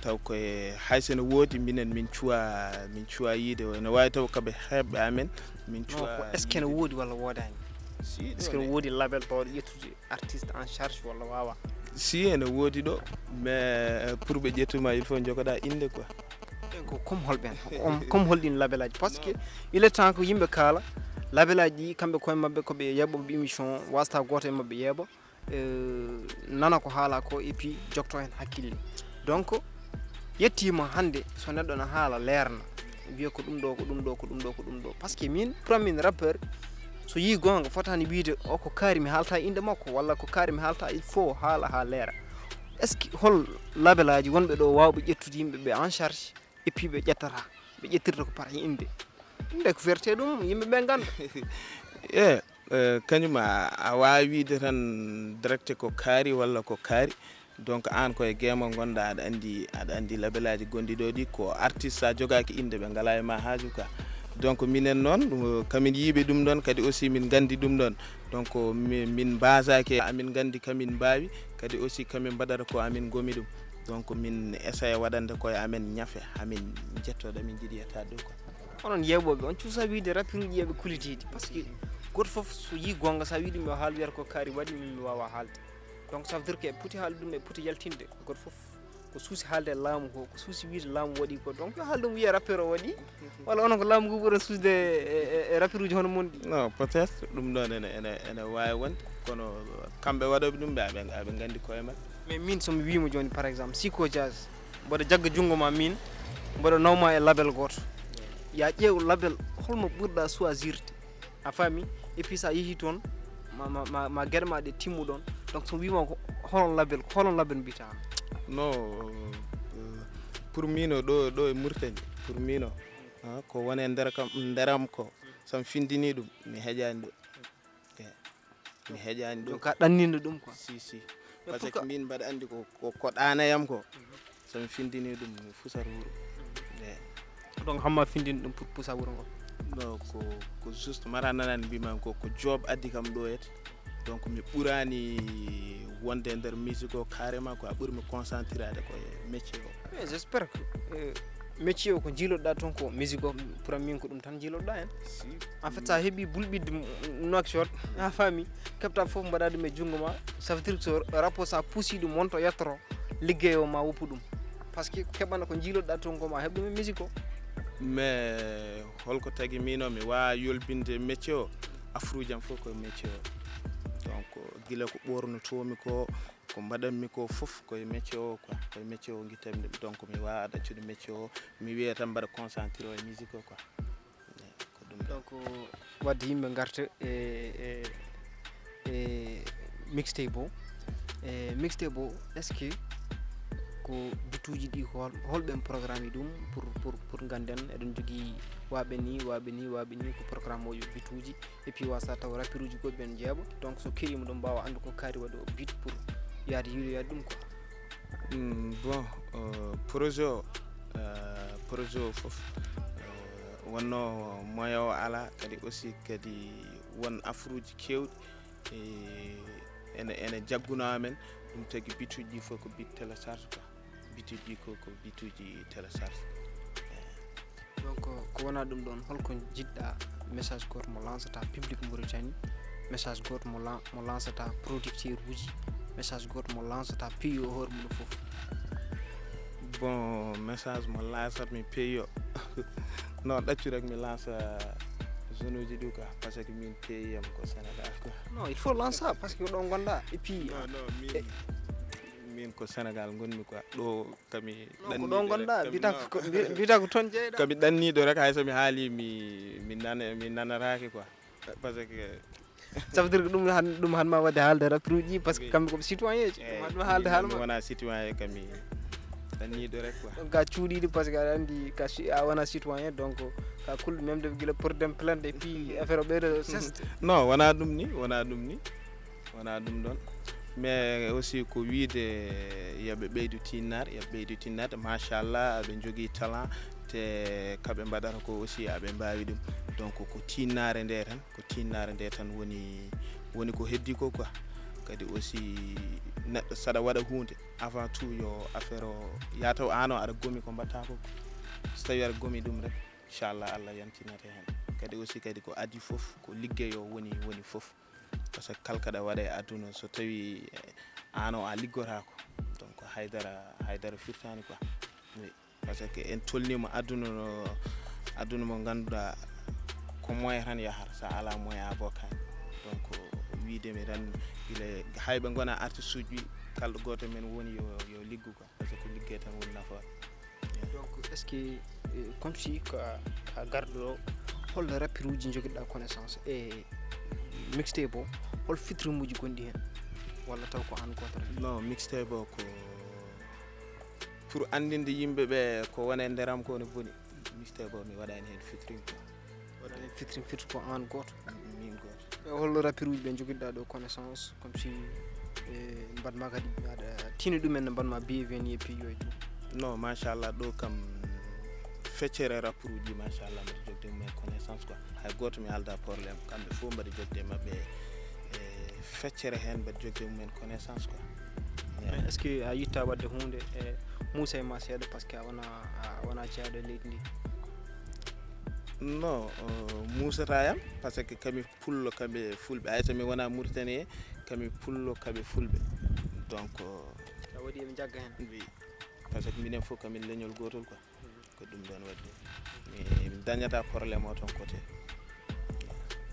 [SPEAKER 5] taw koye haysene woodi minen min cuwa yiide o ene wawi taw kaɓe heɓɓe amen min cuwa.
[SPEAKER 1] Est ce que ene woodi walla wodani?
[SPEAKER 5] Si,
[SPEAKER 1] est ce que ene woodi label bawɗo ƴettude artiste en charge walla wawa?
[SPEAKER 5] Si ene woodi ɗo, mais pour ɓe ƴettuma il faut jogoɗa inde quoi.
[SPEAKER 1] ko comme holɓen comme holɗin label aji, par ce que il est temps ko yimɓe kaala label aji ɗi kamɓe koye mabɓe koɓe yeɓoɓe émission wasta goto e mabɓe yeeɓa nana ko haala ko et puis jokto hen hakkille. Donc yettima hande so neɗɗo ne haala leerna wiya ko ɗum ɗo, par ce que min pour min rappeur so yi gonga fotani wiide o ko kaari mi haalta inde makko walla ko kaari mi haalta, il faut haala ha leera. est ce que hol label aji wonɓe ɗo wawɓe ƴettude yimɓeɓe en charge et puis ɓe ƴettata ɓe ƴettirta ko par inde ko vérité ɗum yimɓeɓe ganda?
[SPEAKER 5] Kañum a wawi wiide tan direct ko kaari walla ko kaari, donc an koye guema gonɗa aɗa andi labelaji gonɗi ɗo ɗi ko artiste sa jogaki inde ɓe ngala e ma haaju ka. Donc minen noon kamin yiiɓe ɗum ɗon kadi aussi min gandi ɗum ɗon, donc min basaki amin gandi kamin mbawi, kadi aussi kamin mbaɗata ko amin gomi ɗum, donc min essaye waɗande koye amen ñafe hamin jettoɗo amin jiiɗi yettade ɗo quoi.
[SPEAKER 1] onon yeɓoɓe on cuusa wiide rappeur uji yeɓe kulitiɗi, par ce que goto foof so yi gonga sa wiɗi mi haal wiyata ko kaari waɗi min mi wawa haalde, donc ça veut dire que e poti haalde ɗum e poti yaltinde goto foof ko suusi haalde laamu ko suusi wiide laamu waɗi ko, donc yo haal ɗum wiya rappeur o waɗi walla onon ko laamu ngu ɓuura suusde e rappeur uji hono mon ɗi?
[SPEAKER 5] Non, peut être ɗum ɗon ene wawi wonde, kono kamɓe waɗoɓe ɗum ɓe aɓe gandi koye mabɓe.
[SPEAKER 1] mais min somi wima joni par exemple Chico Jazz mboɗo jagga jungo ma min mboɗo nawma e label goto, ya ƴeew label holmo ɓurɗa choisirde, a faami, et puis sa yeehi toon ma gueɗe ma ɗe timmu ɗon, donc so wima ko holon label mbiyata?
[SPEAKER 5] Non, pour mino ɗo e Mauritanie, pour mino ko woni nderam ko somi findini ɗum mi heƴani ɗo, mi heƴani ɗo.
[SPEAKER 1] ka ɗannino ɗum quoi?
[SPEAKER 5] Si par ce que min mbaɗa andi ko ɗanayam ko somi findini ɗum mi fusat wuuro
[SPEAKER 1] donc hamma findini ɗum pour pusa wuuro ngo
[SPEAKER 5] non ko juste mara nanani mbimami ko job addi kam ɗo yete donc mi ɓurani wonde e nder musique o carrément ko a ɓuurmi concentré ade koye métier o
[SPEAKER 1] j' espére que métier o ko jiiloɗɗa toon ko musique o pour min ko ɗum tan jiiloɗɗa hen en fait sa heeɓi bulɓidde nokshot ha faami kebta foof mbaɗa ɗum e junngo ma ça veut dire que so rapport sa puusi ɗum wonto yettoro liggey o ma woppu ɗum par ce que keɓana ko jiiloɗɗa toon ko ma heɓ ɗum e musique o
[SPEAKER 5] mais holko tagi min o mi wawa yolbinde métier o afruji am fof koye métier o donc guila ko ɓornotomi ko mbaɗanmi ko fof koye métier o quoi koye métier o guittami ɗum donc mi wawa ɗaccude métier o mi wiya tan mbaɗa concentré o e musique o quoi ko ɗum
[SPEAKER 1] donc wadde yimɓe garta e mixtape o mixtape o est ce que ko bituji ɗi ko holɓen programme ɗum pour ganden eɗen jogui waɓe ni ko programme o yo bituji et puis wasa taw rappeur uji goɗɗi ben jeeɓa donc so keɗima ɗum mbawa andu ko kaari waɗi o bit pour yaade yiloyade ɗum quoi
[SPEAKER 5] bon projet o fof wonno moyen o ala kadi aussi kadi won afruji kewɗi ene jagguno amen ɗum tagui bituji ɗi fof ko bit télécharge quoi bituji ɗi ko bituji télécharge
[SPEAKER 1] donc ko wona ɗum ɗon holko jiɗɗa message goto mo lanceta public Mauritanie message goto mo lanceta producteur uji message goto mo lanceta pays o hoore muɗum fof
[SPEAKER 5] bon message mo lancata mi pays o non ɗaccu rek mi lança zone uji ɗi quoi par ce que min pays am ko Sénégal quoi
[SPEAKER 1] non il faut lancer parce que ɗo gonɗa et puis
[SPEAKER 5] non min ko Sénégal gonmi quoi ɗo kami
[SPEAKER 1] ɗanni ɗo gonɗa bita ko toon jeyɗa
[SPEAKER 5] kami ɗanniɗo rek hay somi haali mi nanaraki quoi par ce que
[SPEAKER 1] ça veut dire que ɗum hanma wadde haalde rappeur uji parce que kamɓe koɓe citoyen ji ɗum hanma haalde haalma
[SPEAKER 5] wona citoyen kami ɗanniɗo rek quoi
[SPEAKER 1] ka cuuɗiɗo par ce que aɗa andi a wona citoyen donc ka kulɗo même de guila portem plainte et puis affaire o ɓeyɗo seste
[SPEAKER 5] non wona ɗum ni wona ɗum ɗon mais aussi ko wiide yoɓe ɓeydu tinnade machallah aɓe jogui talent te kaɓe mbaɗata ko aussi aɓe mbawi ɗum donc ko tinnare nde tan woni ko heddi ko quoi kadi aussi neɗɗo saɗa waɗa hunde avant tout yo affaire o yataw an o aɗa gomi ko mbatta ko so tawi aɗa gomi ɗum rek inchallah Allah yantinata hen kadi aussi kadi ko adi fof ko liggey o woni fof par ce que kala kaɗa waɗa e aduna so tawi an o a liggotako donc haydara firtani quoi oui par ce que en tolnima aduna mo ganduɗa ko moyen tan yahata sa ala moyen a bokkani donc wiidemi tan ila hayɓe gona artiste uji kalɗo goto men woni yo liggu quoi par ce que liggey tan woni nafoore
[SPEAKER 1] donc est ce que comme si ka garɗo holno rappeur uji joguiɗa connaissance e mixtape o hol fitrimuji gonɗi hen walla taw ko an goto rek
[SPEAKER 5] non mixtape o ko pour andinde yimɓeɓe ko wona e nderam ko ne boni mixtape o mi waɗani hen fitring
[SPEAKER 1] waɗani fitring ko an goto
[SPEAKER 5] min goto
[SPEAKER 1] e holno rappeur uji ɓe joguiɗa ɗo connaissance comme si mbaɗma kadi aɗa tini ɗumen no mbaɗma bienvenu et puis yo e tout
[SPEAKER 5] non machallah ɗo kam feccere rappeur uji machallah mbaɗa jogde mumen connaissance quoi hay goto mi halda probléme kamɓe fof mbaɗa jogde mabɓe feccere hen mbaɗa jogde mumen connaissance quoi
[SPEAKER 1] mais est ce que a yitta wadde hunde e Moussa e ma seeɗa par ce que a wona jeyaɗo e leydi ndi
[SPEAKER 5] non musata yam par ce que kami pullo kamɓe fulɓe hay so mi wona Mauritanie kami pullo kamɓe fulɓe donc
[SPEAKER 1] a waɗi eɓe jagga hen
[SPEAKER 5] oui par ce que minen fof kamin leñol gotol quoi ko ɗum ɗon wadde mi dañata probléme o ton côté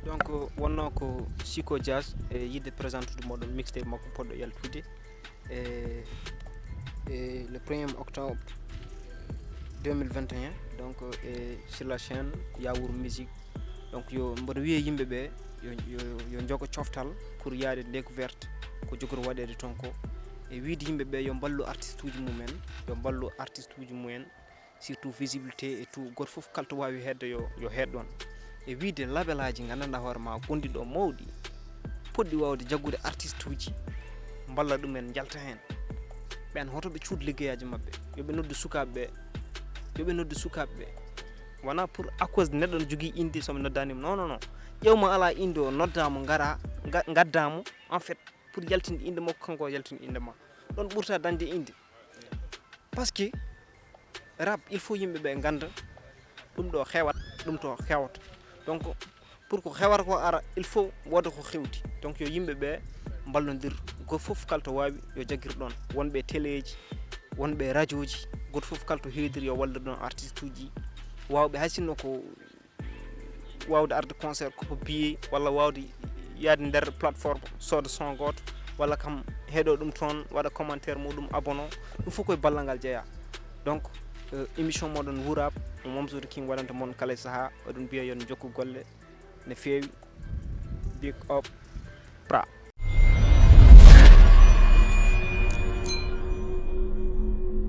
[SPEAKER 1] donc wonno ko Chico Jazz e yidde présentude moɗon mixtape makko poɗɗo yaltude e le 1er octobre 2021 donc sur la chaîne Wuur musique donc yo mboɗo wiye yimɓeɓe yo jogo coftal pour yaade découverte ko jogori waɗede ton ko e wiide yimɓeɓe yo ballu artiste uji mumen surtout visibilité et tout goto fof kalto wawi hedde yo heɗɗon e wiide label aji gandanɗa hoore ma gonɗi ɗo mawɗi poɗɗi wawde jaggude artiste uji balla ɗumen jalta hen ɓen hoto ɓe cuuɗ liggeyaji mabɓe yoɓe noddu sukaɓe ɓe wona pour à cause neɗɗo ne jogui inde somi noddanimo non ƴewmo ala inde o noddamo gara gaddamo en fait pour yaltinde inde makko kanko yaltina inde ma ɗon ɓurta dañde inde par ce que rap il faut yimɓeɓe ganda ɗum ɗo hewat ɗum to hewata donc pour ko hewata ko ara il faut woda ko hewti donc yo yimɓeɓe ballodir goto foof kala to wawi yo jagguir ɗon wonɓe télé ji wonɓe radio ji goto foof kala to heedir yo wallir ɗon artiste uji wawɓe hay sinno ko wawde arde concert ko billet walla wawde yaade nder plateforme sooda son goto walla kam heeɗo ɗum toon waɗa commentaire muɗum abonno ɗum fof koye ballal ngal jeeya donc émission moɗon Wuur-Rap Momzoudou King waɗanta moon kala saaha oɗon mbiya yon jokku golle ne feewi big up pra